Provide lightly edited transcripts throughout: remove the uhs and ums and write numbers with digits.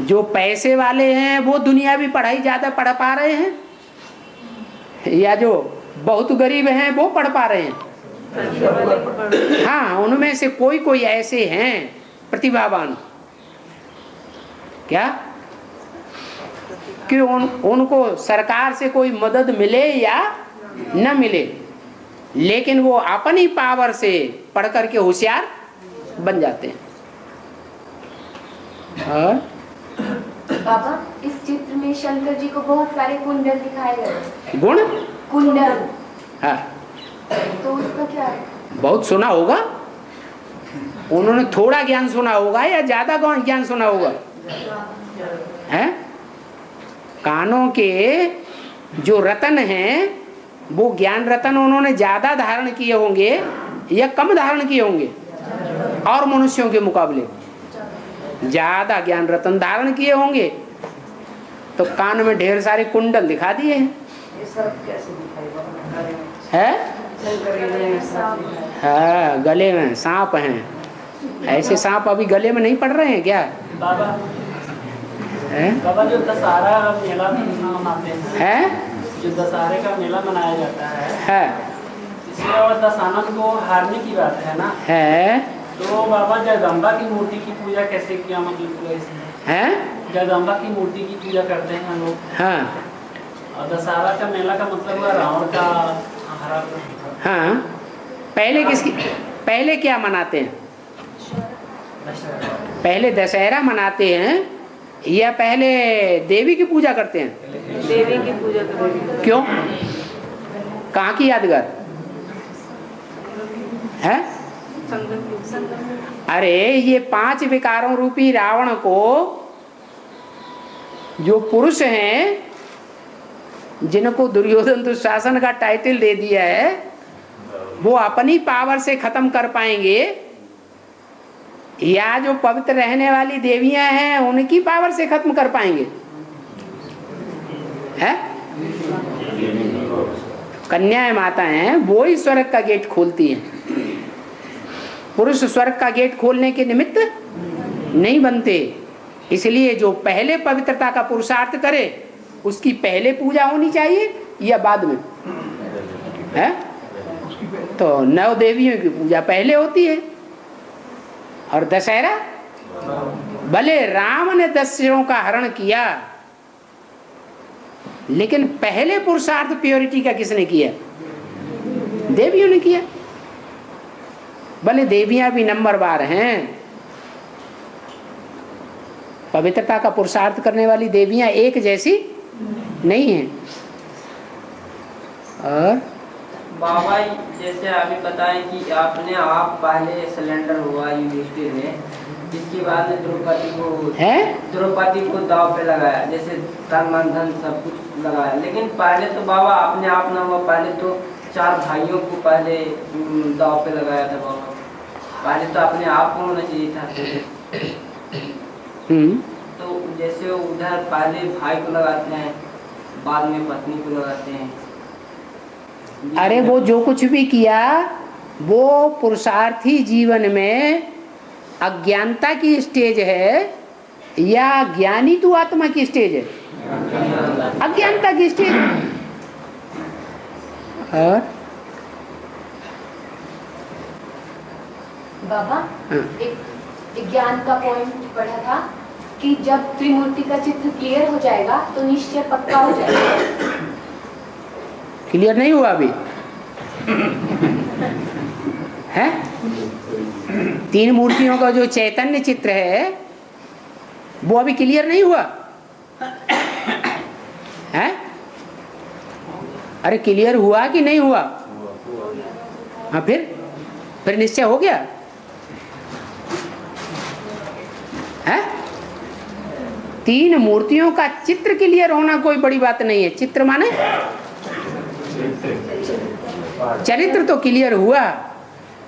जो पैसे वाले हैं वो दुनियावी पढ़ाई ज्यादा पढ़ पा रहे हैं, या जो बहुत गरीब हैं वो पढ़ पा रहे हैं? हाँ, उनमें से कोई कोई ऐसे हैं प्रतिभावान, क्या कि उनको सरकार से कोई मदद मिले या न मिले, लेकिन वो अपनी पावर से पढ़ करके होशियार बन जाते हैं। और बाबा, इस चित्र में शंकर जी को बहुत सारे कुंडल दिखाए गए। गुण कुंडल, हाँ, तो उसका क्या है? बहुत सुना होगा उन्होंने, थोड़ा ज्ञान सुना होगा या ज्यादा ज्ञान सुना होगा? हैं? कानों के जो रतन हैं वो ज्ञान रतन उन्होंने ज्यादा धारण किए होंगे या कम धारण किए होंगे? और मनुष्यों के मुकाबले ज्यादा ज्ञान रतन धारण किए होंगे, तो कान में ढेर सारे कुंडल दिखा दिए हैं। है? हाँ, गले में सांप हैं। ऐसे सांप अभी गले में नहीं पड़ रहे हैं क्या? बाबा जो दशहरा मेला मनाते हैं, जो दशहरे का मेला मनाया जाता है, इसमें और दशानन को हारने की बात है ना? है। तो बाबा जगदम्बा की मूर्ति की पूजा कैसे किया, मतलब है? जगदम्बा की मूर्ति की पूजा करते हैं हम लोग। हाँ। और दशहरा का मेला का मतलब है रावण का हरा। हाँ। पहले क्या मनाते हैं? पहले दशहरा मनाते हैं या पहले देवी की पूजा करते हैं? देवी की पूजा करते हैं। क्यों? कहाँ की यादगार है? अरे ये 5 विकारों रूपी रावण को जो पुरुष हैं, जिनको दुर्योधन दुशासन का टाइटल दे दिया है, वो अपनी पावर से खत्म कर पाएंगे या जो पवित्र रहने वाली देवियां हैं उनकी पावर से खत्म कर पाएंगे? है? कन्याएं माता हैं, वो ही स्वर्ग का गेट खोलती हैं। पुरुष स्वर्ग का गेट खोलने के निमित्त नहीं बनते। इसलिए जो पहले पवित्रता का पुरुषार्थ करे उसकी पहले पूजा होनी चाहिए या बाद में? है? तो 9 देवियों की पूजा पहले होती है। और दशहरा, भले राम ने दस्युओं का हरण किया, लेकिन पहले पुरुषार्थ प्योरिटी का किसने किया? देवियों ने किया। भले देवियां भी नंबरवार हैं, पवित्रता का पुरुषार्थ करने वाली देवियां एक जैसी नहीं हैं। और बाबा जैसे अभी बताएं कि आपने आप पहले सिलेंडर हुआ युधिष्ठिर में, जिसके बाद में द्रौपदी को दाव पे लगाया, जैसे तन मन धन सब कुछ लगाया, लेकिन पहले तो बाबा अपने आप ना हुआ, पहले तो 4 भाइयों को पहले दाव पे लगाया था बाबा। पहले तो अपने आप को होना चाहिए था। तो जैसे उधर पहले भाई को लगाते हैं, बाद में पत्नी को लगाते हैं। अरे वो जो कुछ भी किया वो पुरुषार्थी जीवन में अज्ञानता की स्टेज है या ज्ञानी तू आत्मा की स्टेज है? अज्ञानता की स्टेज। और बाबा, एक ज्ञान का पॉइंट पढ़ा था कि जब त्रिमूर्ति का चित्र क्लियर हो जाएगा तो निश्चय पक्का हो जाएगा। क्लियर नहीं हुआ अभी? है? 3 मूर्तियों का जो चैतन्य चित्र है वो अभी क्लियर नहीं हुआ है? अरे क्लियर हुआ कि नहीं हुआ? हाँ, फिर निश्चय हो गया है? 3 मूर्तियों का चित्र क्लियर होना कोई बड़ी बात नहीं है। चित्र माने चरित्र तो क्लियर हुआ,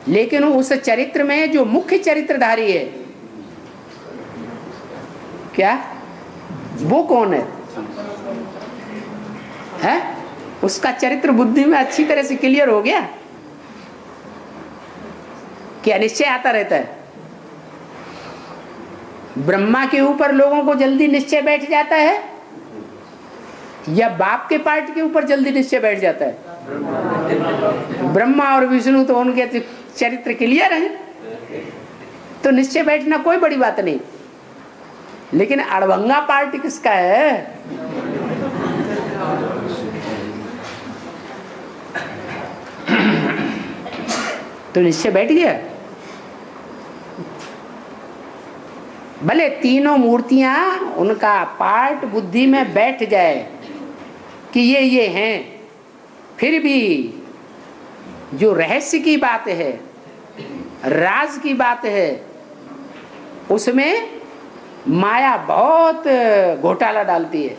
लेकिन उस चरित्र में जो मुख्य चरित्रधारी है, क्या वो कौन है? उसका चरित्र बुद्धि में अच्छी तरह से क्लियर हो गया? क्या निश्चय आता रहता है? ब्रह्मा के ऊपर लोगों को जल्दी निश्चय बैठ जाता है या बाप के पार्ट के ऊपर जल्दी निश्चय बैठ जाता है? ब्रह्मा और विष्णु तो उनके चरित्र क्लियर है, तो निश्चय बैठना कोई बड़ी बात नहीं। लेकिन अड़भंगा पार्ट किसका है? तो निश्चय बैठ गया। भले तीनों मूर्तियां उनका पार्ट बुद्धि में बैठ जाए कि ये हैं, फिर भी जो रहस्य की बात है, राज की बात है, उसमें माया बहुत घोटाला डालती है,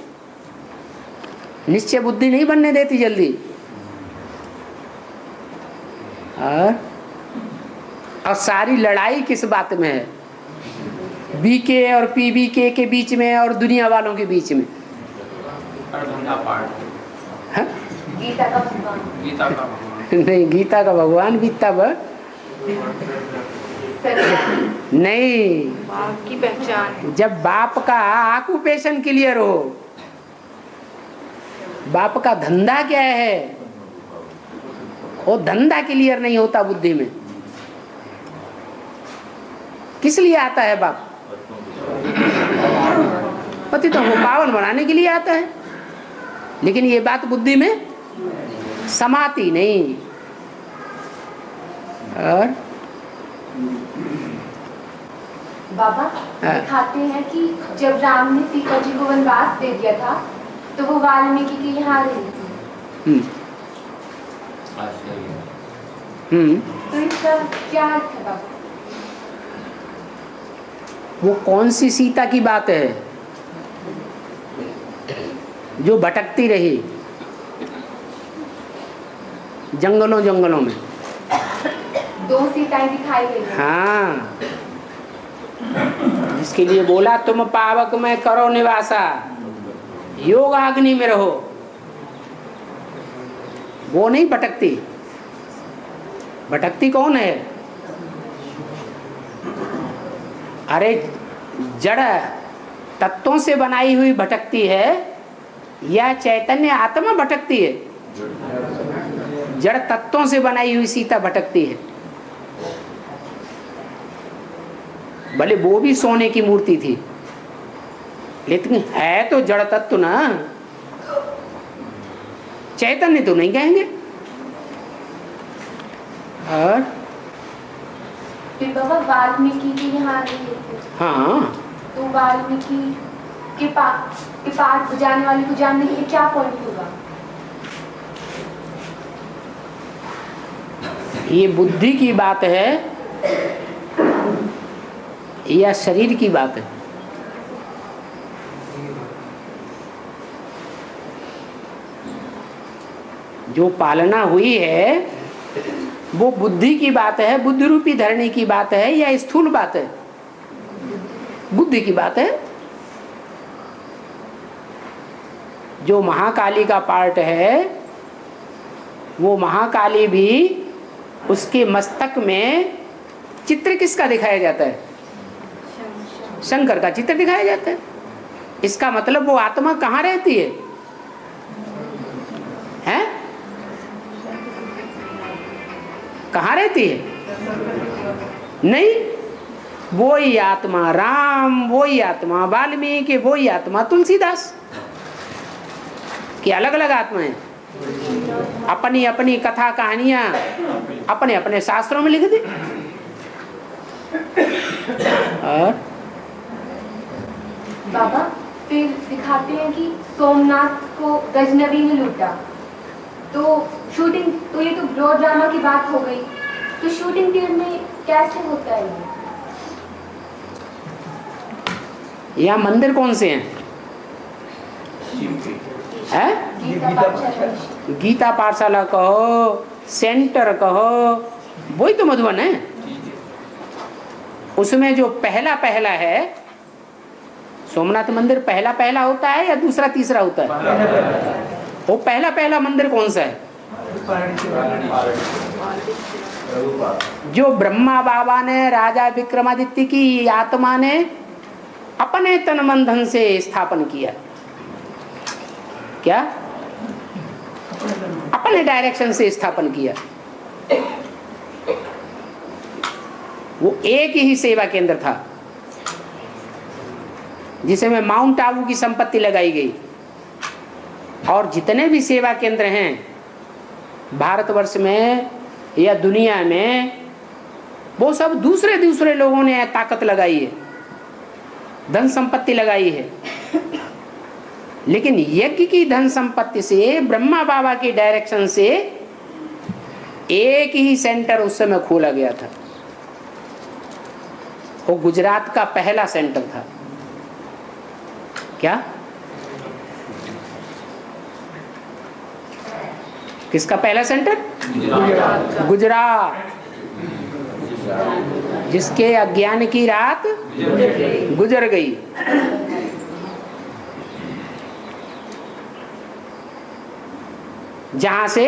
निश्चय बुद्धि नहीं बनने देती जल्दी। और सारी लड़ाई किस बात में है? बीके और पीबीके के बीच में और दुनिया वालों के बीच में। हाँ? गीता का भगवान नहीं, गीता का भगवान भी तब नहीं, बाप की पहचान जब बाप का ऑक्यूपेशन क्लियर हो। बाप का धंधा क्या है, वो धंधा क्लियर नहीं होता बुद्धि में। किस लिए आता है बाप? पति तो वो पावन बनाने के लिए आता है, लेकिन ये बात बुद्धि में समाती नहीं। और बाबा दिखाते हैं कि जब राम ने सीता जी को वनवास दे दिया था तो वो वाल्मीकि के यहाँ रही थी। तो इसका क्या अर्थ है बाबा? वो कौन सी सीता की बात है जो भटकती रही जंगलों जंगलों में? दो सीताएं दिखाई गई। हाँ, जिसके लिए बोला तुम पावक में करो निवासा, योग अग्नि में रहो, वो नहीं भटकती। भटकती कौन है? अरे जड़ तत्वों से बनाई हुई भटकती है या चैतन्य आत्मा भटकती है? जड़ तत्वों से बनाई हुई सीता भटकती है। भले वो भी सोने की मूर्ति थी, लेकिन है तो जड़ तत्व ना, चैतन्य तो नहीं कहेंगे। और फिर बाबा वाल्मीकि के यहाँ रही थी। हाँ, तो वाल्मीकि के पाठ बजाने वाले को जानने के लिए क्या पॉइंट होगा? ये बुद्धि की बात है या शरीर की बात है? जो पालना हुई है वो बुद्धि की बात है, बुद्धि रूपी धरणी की बात है या स्थूल बात है? बुद्धि की बात है। जो महाकाली का पार्ट है वो महाकाली भी, उसके मस्तक में चित्र किसका दिखाया जाता है? शंकर का चित्र दिखाया जाता है। इसका मतलब वो आत्मा कहाँ रहती है? हैं? कहाँ रहती है? नहीं, वो ही आत्मा राम, वो ही आत्मा वाल्मीकि, वो ही आत्मा तुलसीदास की अलग अलग आत्माएं अपनी अपनी कथा कहानियां अपने अपने शास्त्रों में लिख दी। और बाबा फिर दिखाते हैं कि सोमनाथ को गजनवी ने लूटा, तो शूटिंग, तो ये तो ब्रॉड ड्रामा की बात हो गई, तो शूटिंग पीरियड में कैसे होता है ये? यहाँ मंदिर कौन से हैं? गीता पाठशाला कहो, सेंटर कहो, वही तो मधुबन है। उसमें जो पहला पहला है, सोमनाथ मंदिर पहला पहला होता है या दूसरा तीसरा होता है? वो पहला पहला मंदिर कौन सा है? जो ब्रह्मा बाबा ने, राजा विक्रमादित्य की आत्मा ने अपने तन मन धन से स्थापन किया। क्या? अपने डायरेक्शन से स्थापन किया। वो एक ही सेवा केंद्र था जिसमें माउंट आबू की संपत्ति लगाई गई, और जितने भी सेवा केंद्र हैं भारतवर्ष में या दुनिया में, वो सब दूसरे दूसरे लोगों ने ताकत लगाई है, धन संपत्ति लगाई है। लेकिन यज्ञ की धन संपत्ति से, ब्रह्मा बाबा की डायरेक्शन से एक ही सेंटर उस समय खोला गया था। वो गुजरात का पहला सेंटर था। क्या? किसका पहला सेंटर? गुजरात। जिसके अज्ञान की रात गुजर गई। जहां से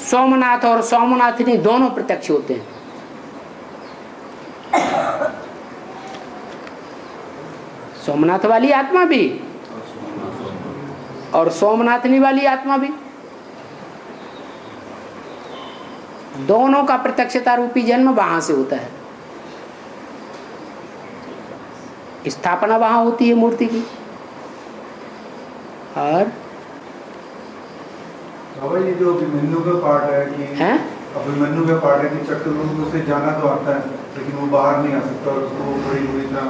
सोमनाथ और सोमनाथिनी दोनों प्रत्यक्ष होते हैं। सोमनाथ वाली आत्मा भी और सोमनाथनी वाली आत्मा भी, दोनों का प्रत्यक्षता रूपी जन्म वहां से होता है। स्थापना वहां होती है मूर्ति की। और बाबा ये जो अभिमन्यु का पार्ट है कि अभिमन्यु का पार्ट है कि चक्रव्यूह से जाना तो आता है लेकिन वो बाहर नहीं आ सकता और उसको बड़ी बुरी तरह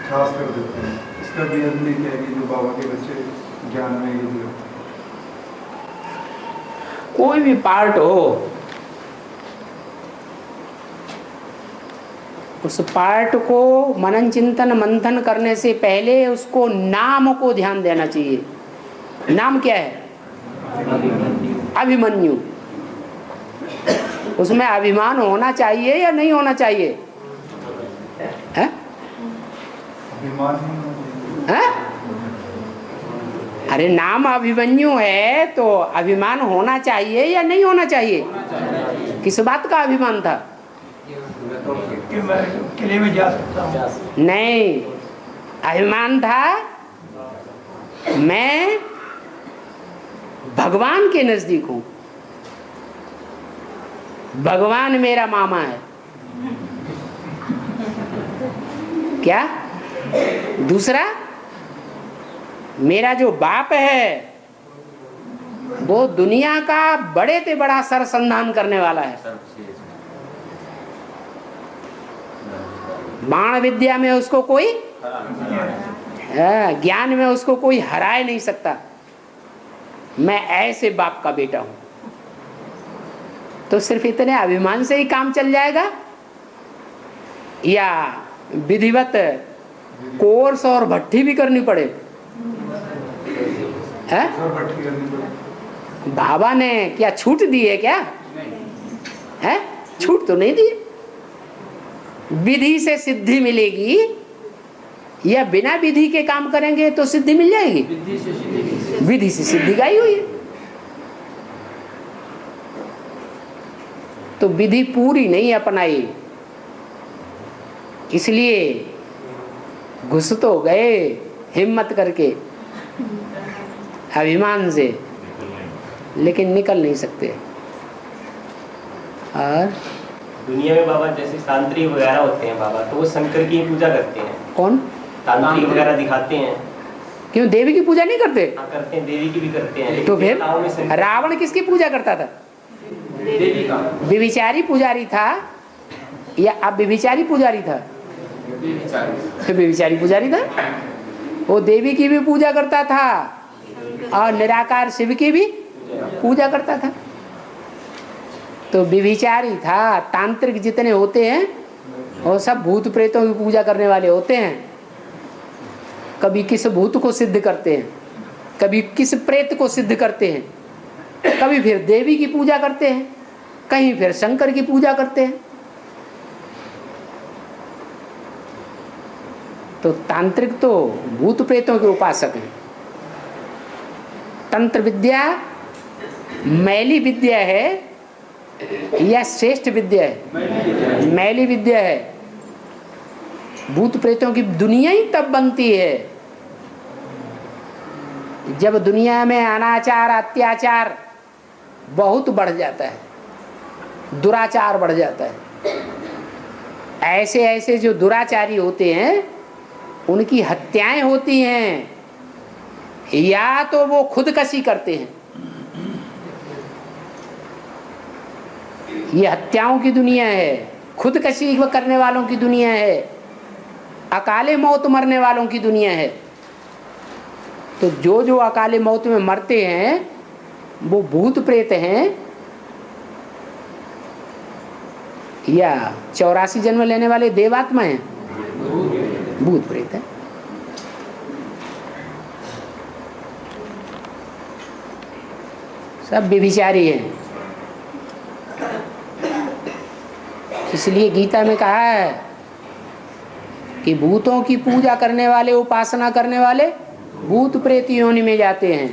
खास कर देते हैं। इसका भी आदमी क्या है कि जो बाबा के बच्चे ज्ञान में ये भी कोई भी पार्ट हो, उस पार्ट को मनन चिंतन मंथन करने से पहले उसको नाम को ध्यान देना चाहिए। नाम क्या है? अभिमन्यु। उसमें अभिमान होना चाहिए या नहीं होना चाहिए? है? अभिमान है? अरे नाम अभिमन्यु है तो अभिमान होना चाहिए या नहीं होना चाहिए? किस बात का अभिमान था? किले में जा सकता हूँ। नहीं, अभिमान था मैं भगवान के नजदीक हूं, भगवान मेरा मामा है। क्या? दूसरा, मेरा जो बाप है वो दुनिया का बड़े से बड़ा सरसंधान करने वाला है। बाण विद्या में उसको कोई, ज्ञान में उसको कोई हराए नहीं सकता। मैं ऐसे बाप का बेटा हूं। तो सिर्फ इतने अभिमान से ही काम चल जाएगा या विधिवत कोर्स और भट्टी भी करनी पड़े? है? बाबा ने क्या छूट दी है क्या? है? छूट तो नहीं दी। विधि से सिद्धि मिलेगी या बिना विधि के काम करेंगे तो सिद्धि मिल जाएगी? विधि से सिद्धि गाई हुई है। तो विधि पूरी नहीं अपनाई, इसलिए घुस तो गए हिम्मत करके अभिमान से, लेकिन निकल नहीं सकते। और दुनिया में बाबा जैसे तांत्रिक वगैरह होते हैं बाबा, तो वो शंकर की पूजा करते हैं। कौन? तांत्रिक वगैरह दिखाते हैं। क्यों देवी की पूजा नहीं करते? हाँ करते हैं, देवी की भी करते हैं। तो फिर रावण किसकी पूजा करता था? देवी का। व्यभिचारी पुजारी था या अब व्यभिचारी पुजारी था? व्यभिचारी पुजारी था। वो देवी की भी पूजा करता था और निराकार शिव की भी पूजा करता था। तो व्यभिचारी था। तांत्रिक जितने होते हैं वो सब भूत प्रेतों की पूजा करने वाले होते हैं। कभी किस भूत को सिद्ध करते हैं, कभी किस प्रेत को सिद्ध करते हैं, कभी फिर देवी की पूजा करते हैं, कहीं फिर शंकर की पूजा करते हैं। तो तांत्रिक तो भूत प्रेतों के उपासक हैं। तंत्र विद्या मैली विद्या है यह श्रेष्ठ विद्या है, मैली विद्या है। भूत प्रेतों की दुनिया ही तब बनती है जब दुनिया में अनाचार अत्याचार बहुत बढ़ जाता है, दुराचार बढ़ जाता है। ऐसे ऐसे जो दुराचारी होते हैं उनकी हत्याएं होती हैं, या तो वो खुदकशी करते हैं। ये हत्याओं की दुनिया है, खुदकशी करने वालों की दुनिया है, अकाले मौत मरने वालों की दुनिया है। तो जो जो अकाले मौत में मरते हैं वो भूत प्रेत हैं या 84 जन्म लेने वाले देवात्मा हैं? भूत प्रेत है। सब व्यभिचारी हैं। इसलिए गीता में कहा है कि भूतों की पूजा करने वाले, उपासना करने वाले भूत प्रेत योनि में जाते हैं।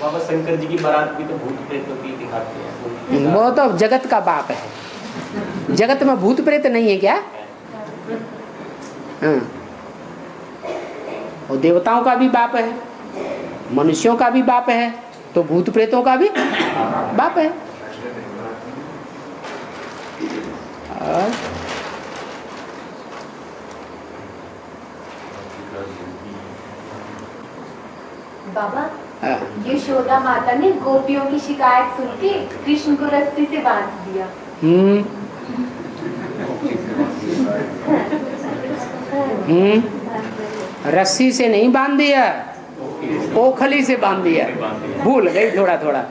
बाबा शंकर जी की बारात भी तो भूत प्रेतों की दिखाते हैं। वो तो जगत का बाप है। जगत में भूत प्रेत नहीं है क्या? हाँ। और देवताओं का भी बाप है, मनुष्यों का भी बाप है, तो भूत प्रेतों का भी बाप है। और बाबा, यशोदा माता ने गोपियों की शिकायत सुन के कृष्ण को रस्सी से बांध दिया। रस्सी से नहीं बांध दिया, ओखली से बांध दिया। भूल गई थोड़ा थोड़ा।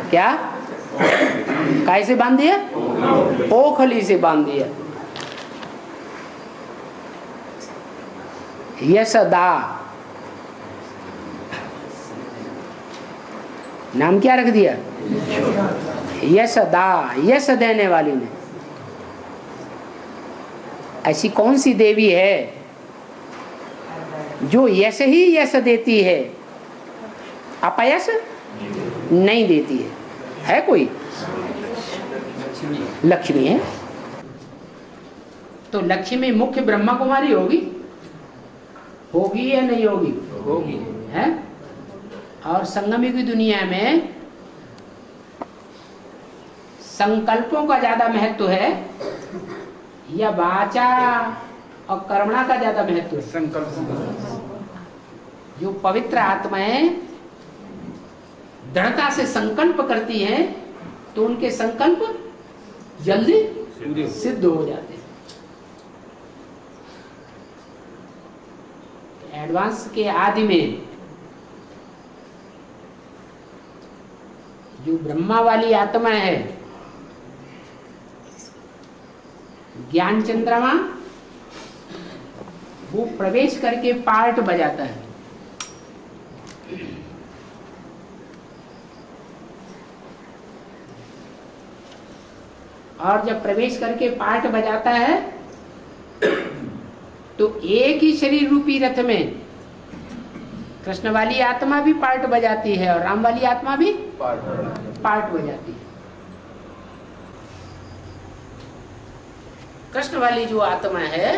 क्या? कैसे बांध दिया? ओखली से बांध दिया। यशोदा नाम क्या रख दिया? यशोदा, यश देने वाली ने। ऐसी कौन सी देवी है जो यश ही यश देती है, अपयश नहीं देती है कोई? लक्ष्मी है। तो लक्ष्मी मुख्य ब्रह्मा कुमारी होगी या नहीं होगी? होगी है। और संगमी की दुनिया में संकल्पों का ज्यादा महत्व है या वाचा और कर्मणा का ज्यादा महत्व है? संकल्प। जो पवित्र आत्माएं दृढ़ता से संकल्प करती हैं तो उनके संकल्प जल्दी सिद्ध हो जाते हैं। एडवांस के आदि में जो ब्रह्मा वाली आत्मा है, ज्ञान चंद्रमा, वो प्रवेश करके पार्ट बजाता है। और जब प्रवेश करके पार्ट बजाता है तो एक ही शरीर रूपी रथ में कृष्ण वाली आत्मा भी पार्ट बजाती है और राम वाली आत्मा भी पार्ट बजाती है। कृष्ण वाली जो आत्मा है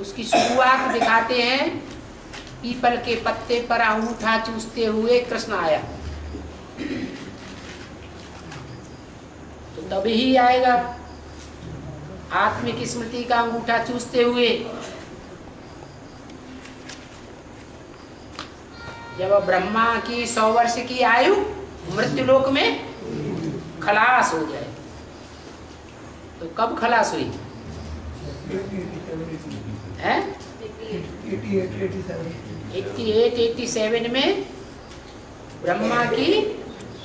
उसकी शुरुआत दिखाते हैं, पीपल के पत्ते पर अंगूठा चूसते हुए कृष्ण आया, तो तभी ही आएगा आत्मिक स्मृति का अंगूठा चूसते हुए। जब ब्रह्मा की 100 वर्ष की आयु मृत्युलोक में खलास हो जाए, तो कब खलास हुई है? 88-87 में ब्रह्मा की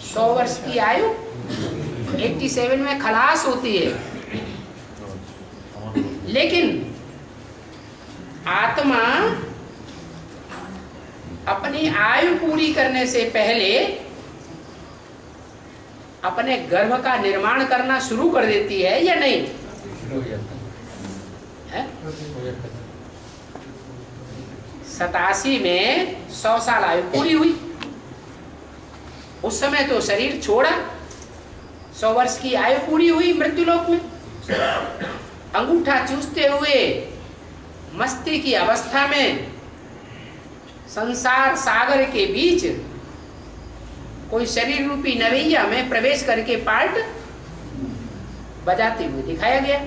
100 वर्ष की आयु 87 में खलास होती है। लेकिन आत्मा अपनी आयु पूरी करने से पहले अपने गर्भ का निर्माण करना शुरू कर देती है या नहीं? है? 87 में 100 साल आयु पूरी हुई। उस समय तो शरीर छोड़ा, 100 वर्ष की आयु पूरी हुई मृत्युलोक में, अंगूठा चूसते हुए मस्ती की अवस्था में संसार सागर के बीच कोई शरीर रूपी नवैया में प्रवेश करके पार्ट बजाते हुए दिखाया गया।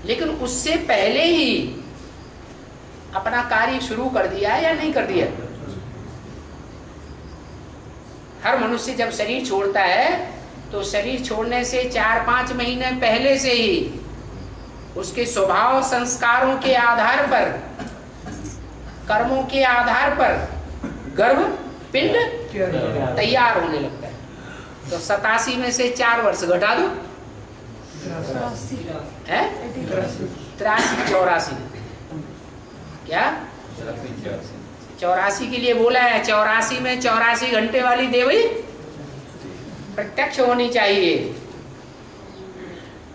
लेकिन उससे पहले ही अपना कार्य शुरू कर दिया या नहीं कर दिया? हर मनुष्य जब शरीर छोड़ता है तो शरीर छोड़ने से 4-5 महीने पहले से ही उसके स्वभाव संस्कारों के आधार पर, कर्मों के आधार पर गर्भ पिंड तैयार होने लगता है। तो 87 में से 4 वर्ष घटा दो, 83-84 क्या 84 के लिए बोला है। 84 में 84 घंटे वाली देवी प्रत्यक्ष होनी चाहिए।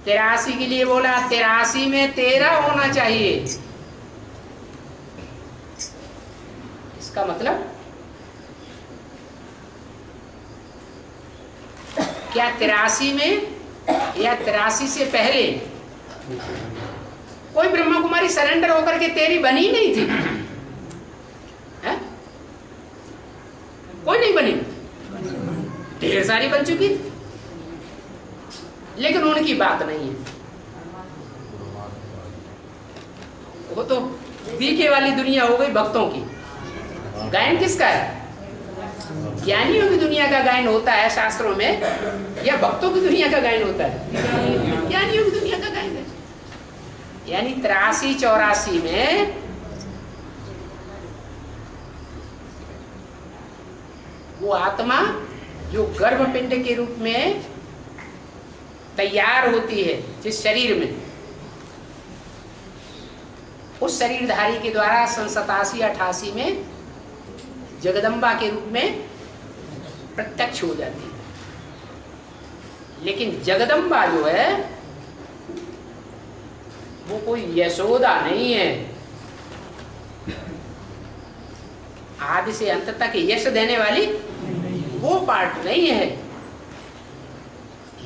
83 के लिए बोला 83 में 13 होना चाहिए। इसका मतलब क्या 83 में या 83 से पहले कोई ब्रह्मा कुमारी सरेंडर होकर के तेरी बनी नहीं थी? है? कोई नहीं बनी, ढेर सारी बन चुकी थी, लेकिन उनकी बात नहीं है। वो तो बीके वाली दुनिया हो गई भक्तों की। गायन किसका है? ज्ञानियों की दुनिया का गायन होता है शास्त्रों में, या भक्तों की दुनिया का गायन होता है? ज्ञानियों की दुनिया का गायन है। यानी 83-84 में वो आत्मा जो गर्भपिंड के रूप में तैयार होती है जिस शरीर में, उस शरीरधारी के द्वारा 87-88 में जगदम्बा के रूप में प्रत्यक्ष हो जाती है। लेकिन जगदम्बा जो है वो कोई यशोदा नहीं है, आदि से अंत तक यश देने वाली वो पार्ट नहीं है।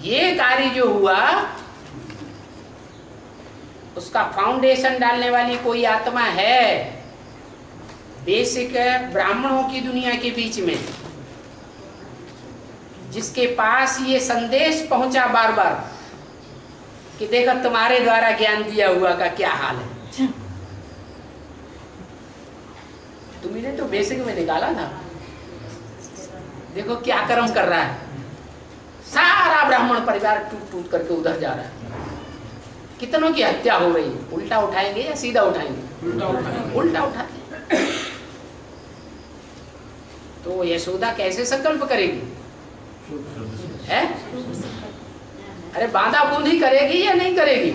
ये कार्य जो हुआ उसका फाउंडेशन डालने वाली कोई आत्मा है बेसिक ब्राह्मणों की दुनिया के बीच में, जिसके पास ये संदेश पहुंचा बार बार कि देखो तुम्हारे द्वारा ज्ञान दिया हुआ का क्या हाल है। तुम्हें तो बेसिक में निकाला था, देखो क्या कर्म कर रहा है। सारा ब्राह्मण परिवार टूट टूट करके उधर जा रहा है। कितनों की हत्या हो गई। उल्टा उठाएंगे या सीधा उठाएंगे? उल्टा उठाते। तो यशोदा कैसे संकल्प करेगी? है? अरे बांधा बूंदी करेगी या नहीं करेगी?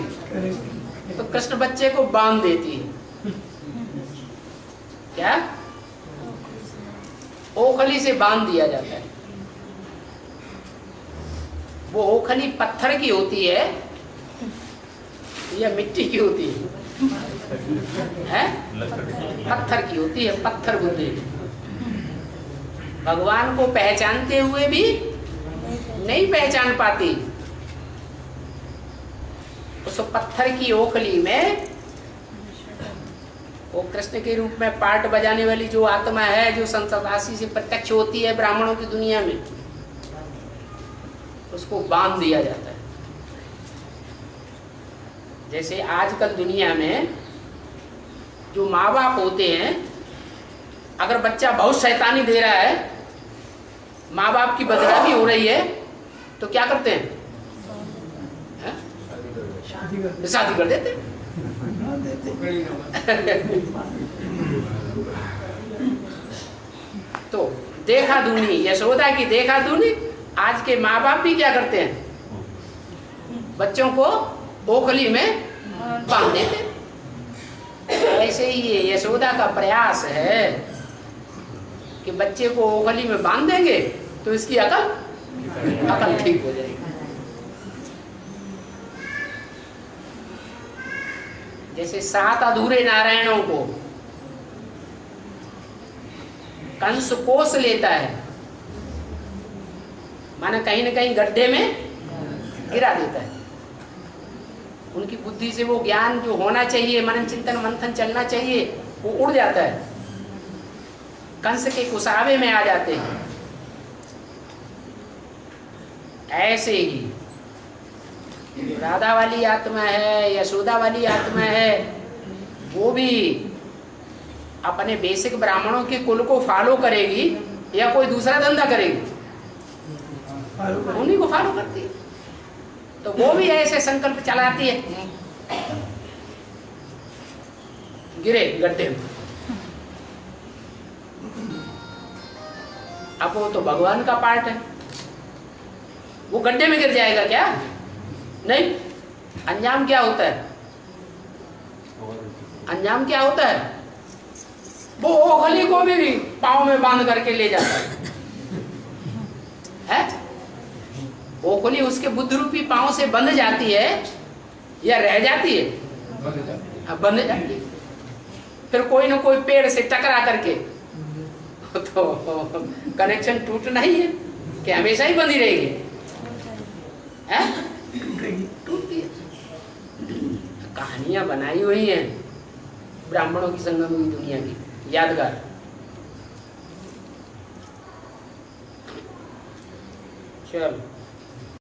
तो कृष्ण बच्चे को बांध देती है। क्या? ओखली से बांध दिया जाता है। वो ओखली पत्थर की होती है या मिट्टी की होती है? पत्थर की होती है, पत्थर बुद्धि। भगवान को पहचानते हुए भी नहीं पहचान पाती। उस पत्थर की ओखली में वो कृष्ण के रूप में पार्ट बजाने वाली जो आत्मा है, जो 87 से प्रत्यक्ष होती है ब्राह्मणों की दुनिया में, उसको बांध दिया जाता है। जैसे आजकल दुनिया में जो माँ बाप होते हैं, अगर बच्चा बहुत शैतानी दे रहा है, माँ बाप की बदनामी हो रही है, तो क्या करते हैं? शादी कर देते। तो देखा दूनी, यशोदा की देखा दूनी। आज के माँ बाप भी क्या करते हैं? बच्चों को ओखली में बांध देते। ऐसे ही ये यशोदा का प्रयास है कि बच्चे को ओखली में बांध देंगे तो इसकी अकल ठीक हो जाएगी। जैसे 7 अधूरे नारायणों को कंस कोस लेता है, माना कहीं न कहीं गड्ढे में गिरा देता है। उनकी बुद्धि से वो ज्ञान जो होना चाहिए, मनन चिंतन मंथन चलना चाहिए, वो उड़ जाता है, कंस के कुसावे में आ जाते हैं। ऐसे ही राधा वाली आत्मा है, यशोदा वाली आत्मा है, वो भी अपने बेसिक ब्राह्मणों के कुल को फॉलो करेगी या कोई दूसरा धंधा करेगी? उन्हीं को फॉलो करती है। तो वो भी ऐसे संकल्प चलाती है, गिरे गड्ढे में। अब वो तो भगवान का पार्ट है, वो गड्ढे में गिर जाएगा क्या? नहीं। अंजाम क्या होता है? अंजाम क्या होता है? वो ओखली को भी पाँव में बांध करके ले जाता है। ओखली उसके बुद्ध रूपी पाँव से बंध जाती है या रह जाती है? बंध जाती है। फिर कोई ना कोई पेड़ से टकरा करके तो कनेक्शन टूटना ही है कि हमेशा ही बंधी रहेगी? टूटती है। कहानियां बनाई हुई हैं ब्राह्मणों की संगम हुई दुनिया की, यादगार। चलो।